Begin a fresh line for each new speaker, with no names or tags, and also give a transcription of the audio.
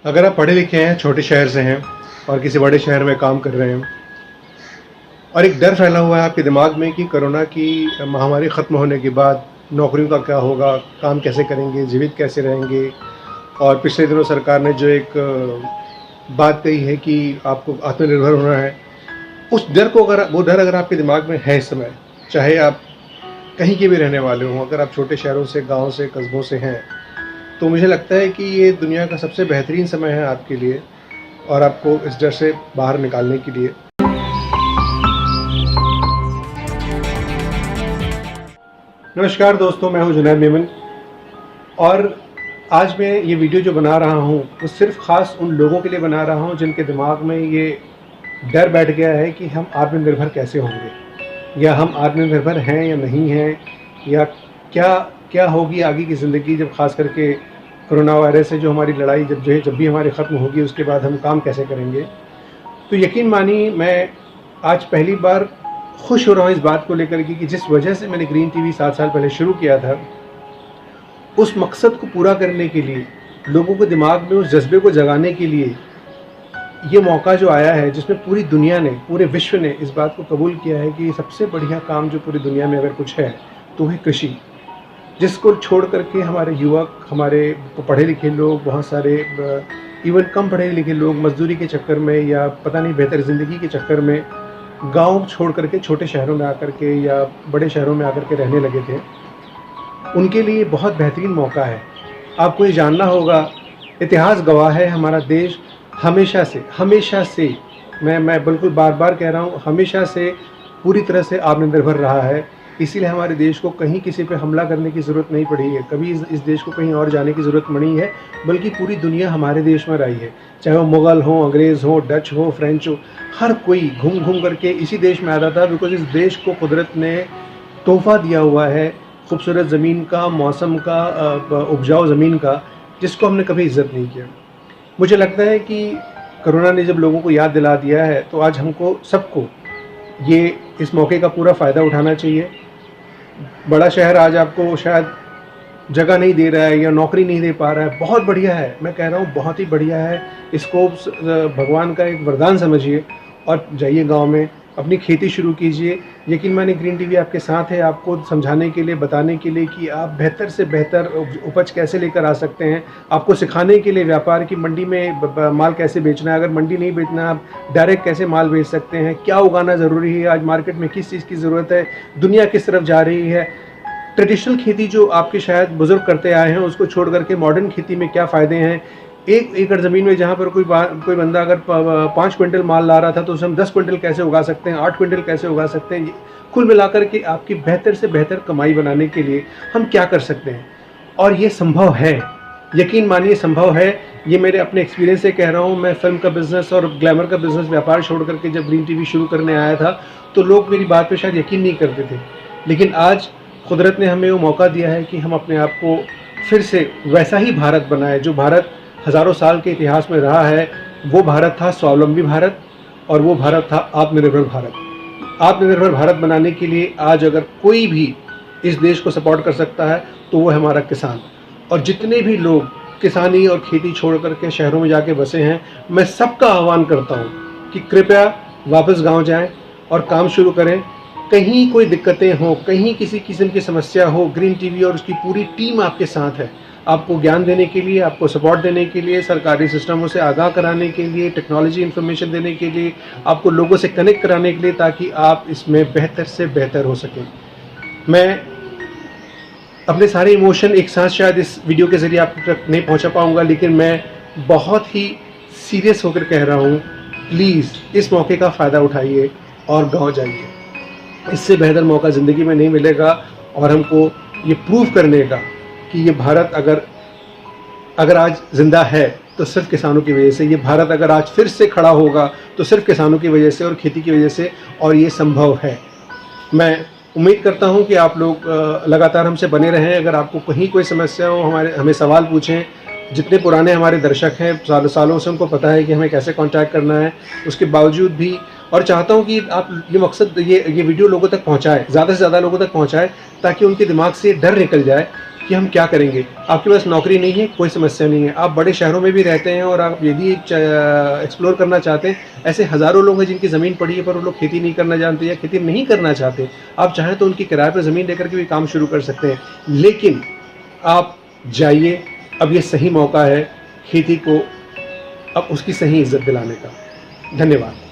अगर आप पढ़े लिखे हैं, छोटे शहर से हैं और किसी बड़े शहर में काम कर रहे हैं और एक डर फैला हुआ है आपके दिमाग में कि कोरोना की महामारी ख़त्म होने के बाद नौकरियों का क्या होगा, काम कैसे करेंगे, जीवित कैसे रहेंगे। और पिछले दिनों सरकार ने जो एक बात कही है कि आपको आत्मनिर्भर होना है, उस डर को अगर आपके दिमाग में है इस समय, चाहे आप कहीं के भी रहने वाले हों, अगर आप छोटे शहरों से, गाँव से, कस्बों से हैं, तो मुझे लगता है कि ये दुनिया का सबसे बेहतरीन समय है आपके लिए और आपको इस डर से बाहर निकालने के लिए। नमस्कार दोस्तों, मैं हूं जुनैद मेमन और आज मैं ये वीडियो जो बना रहा हूं वो सिर्फ ख़ास उन लोगों के लिए बना रहा हूं जिनके दिमाग में ये डर बैठ गया है कि हम आत्मनिर्भर कैसे होंगे, या हम आत्मनिर्भर हैं या नहीं हैं, या क्या क्या होगी आगे की ज़िंदगी, जब ख़ास करके कोरोना वायरस से जो हमारी लड़ाई जब भी हमारी ख़त्म होगी उसके बाद हम काम कैसे करेंगे। तो यकीन मानिए, मैं आज पहली बार खुश हो रहा हूँ इस बात को लेकर कि जिस वजह से मैंने ग्रीन टीवी 7 साल पहले शुरू किया था, उस मकसद को पूरा करने के लिए, लोगों के दिमाग में उस जज्बे को जगाने के लिए ये मौका जो आया है, जिसमें पूरी दुनिया ने, पूरे विश्व ने इस बात को कबूल किया है कि सबसे बढ़िया काम जो पूरी दुनिया में अगर कुछ है तो है कृषि। जिसको छोड़ करके हमारे युवक, हमारे पढ़े लिखे लोग, बहुत सारे इवन कम पढ़े लिखे लोग मजदूरी के चक्कर में या पता नहीं बेहतर ज़िंदगी के चक्कर में गांव छोड़ करके छोटे शहरों में आकर के या बड़े शहरों में आकर के रहने लगे थे, उनके लिए बहुत बेहतरीन मौका है। आपको ये जानना होगा, इतिहास गवाह है, हमारा देश हमेशा से मैं बिल्कुल बार बार कह रहा हूँ, हमेशा से पूरी तरह से आत्मनिर्भर रहा है। इसीलिए हमारे देश को कहीं किसी पे हमला करने की ज़रूरत नहीं पड़ी है, कभी इस देश को कहीं और जाने की ज़रूरत नहीं है, बल्कि पूरी दुनिया हमारे देश में रही है। चाहे वो मुग़ल हो, अंग्रेज़ हो, डच हो, फ्रेंच हो, हर कोई घूम घूम करके इसी देश में आता था, बिकॉज इस देश को कुदरत ने तोहफ़ा दिया हुआ है, खूबसूरत ज़मीन का, मौसम का, उपजाऊ ज़मीन का, जिसको हमने कभी इज़्ज़त नहीं किया। मुझे लगता है कि कोरोना ने जब लोगों को याद दिला दिया है, तो आज हमको सबको ये इस मौके का पूरा फ़ायदा उठाना चाहिए। बड़ा शहर आज आपको शायद जगह नहीं दे रहा है या नौकरी नहीं दे पा रहा है, बहुत बढ़िया है, मैं कह रहा हूँ बहुत ही बढ़िया है। इसको भगवान का एक वरदान समझिए और जाइए गांव में अपनी खेती शुरू कीजिए। यकीन मानिए, ग्रीन टीवी आपके साथ है, आपको समझाने के लिए, बताने के लिए कि आप बेहतर से बेहतर उपज कैसे लेकर आ सकते हैं, आपको सिखाने के लिए व्यापार की मंडी में माल कैसे बेचना है, अगर मंडी नहीं बेचना आप डायरेक्ट कैसे माल बेच सकते हैं, क्या उगाना ज़रूरी है, आज मार्केट में किस चीज़ की ज़रूरत है, दुनिया किस तरफ जा रही है, ट्रेडिशनल खेती जो आपके शायद बुज़ुर्ग करते आए हैं उसको छोड़ करके मॉडर्न खेती में क्या फ़ायदे हैं। 1 एकड़ ज़मीन में जहाँ पर कोई बंदा अगर 5 क्विंटल माल ला रहा था, तो उसे हम 10 क्विंटल कैसे उगा सकते हैं, 8 क्विंटल कैसे उगा सकते हैं। कुल मिलाकर के आपकी बेहतर से बेहतर कमाई बनाने के लिए हम क्या कर सकते हैं, और ये संभव है, यकीन मानिए संभव है। ये मेरे अपने एक्सपीरियंस से कह रहा हूँ। मैं फ़िल्म का बिज़नेस और ग्लैमर का बिज़नेस व्यापार छोड़ करके जब ग्रीन टीवी शुरू करने आया था, तो लोग मेरी बात पर शायद यकीन नहीं करते थे, लेकिन आज कुदरत ने हमें वो मौका दिया है कि हम अपने आप को फिर से वैसा ही भारत बनाए जो भारत हज़ारों साल के इतिहास में रहा है। वो भारत था स्वावलंबी भारत, और वो भारत था आत्मनिर्भर भारत। आत्मनिर्भर भारत बनाने के लिए आज अगर कोई भी इस देश को सपोर्ट कर सकता है तो वो है हमारा किसान। और जितने भी लोग किसानी और खेती छोड़ करके शहरों में जाके बसे हैं, मैं सबका आह्वान करता हूँ कि कृपया वापस गाँव जाएँ और काम शुरू करें। कहीं कोई दिक्कतें हों, कहीं किसी किस्म की समस्या हो, ग्रीन टीवी और उसकी पूरी टीम आपके साथ है, आपको ज्ञान देने के लिए, आपको सपोर्ट देने के लिए, सरकारी सिस्टमों से आगाह कराने के लिए, टेक्नोलॉजी इन्फॉर्मेशन देने के लिए, आपको लोगों से कनेक्ट कराने के लिए, ताकि आप इसमें बेहतर से बेहतर हो सकें। मैं अपने सारे इमोशन एक साथ शायद इस वीडियो के ज़रिए आप तक नहीं पहुंचा पाऊंगा, लेकिन मैं बहुत ही सीरियस होकर कह रहा हूं, प्लीज़ इस मौके का फ़ायदा उठाइए और गाँव जाइए। इससे बेहतर मौका ज़िंदगी में नहीं मिलेगा, और हमको ये प्रूव करने का कि ये भारत अगर आज ज़िंदा है तो सिर्फ किसानों की वजह से, ये भारत अगर आज फिर से खड़ा होगा तो सिर्फ किसानों की वजह से और खेती की वजह से, और ये संभव है। मैं उम्मीद करता हूँ कि आप लोग लगातार हमसे बने रहें। अगर आपको कहीं कोई समस्या हो, हमें सवाल पूछें। जितने पुराने हमारे दर्शक हैं, सालों से उनको पता है कि हमें कैसे कांटेक्ट करना है। उसके बावजूद भी, और चाहता हूँ कि आप ये मकसद, ये वीडियो लोगों तक पहुँचाएँ, ज़्यादा से ज़्यादा लोगों तक पहुँचाएँ, ताकि उनके दिमाग से डर निकल जाए कि हम क्या करेंगे। आपके पास नौकरी नहीं है, कोई समस्या नहीं है, आप बड़े शहरों में भी रहते हैं और आप यदि एक्सप्लोर करना चाहते हैं, ऐसे हज़ारों लोग हैं जिनकी ज़मीन पड़ी है पर वो लोग खेती नहीं करना जानते या खेती नहीं करना चाहते। आप चाहें तो उनकी किराए पर ज़मीन लेकर के भी काम शुरू कर सकते हैं। लेकिन आप जाइए, अब ये सही मौका है खेती को अब उसकी सही इज़्ज़त दिलाने का। धन्यवाद।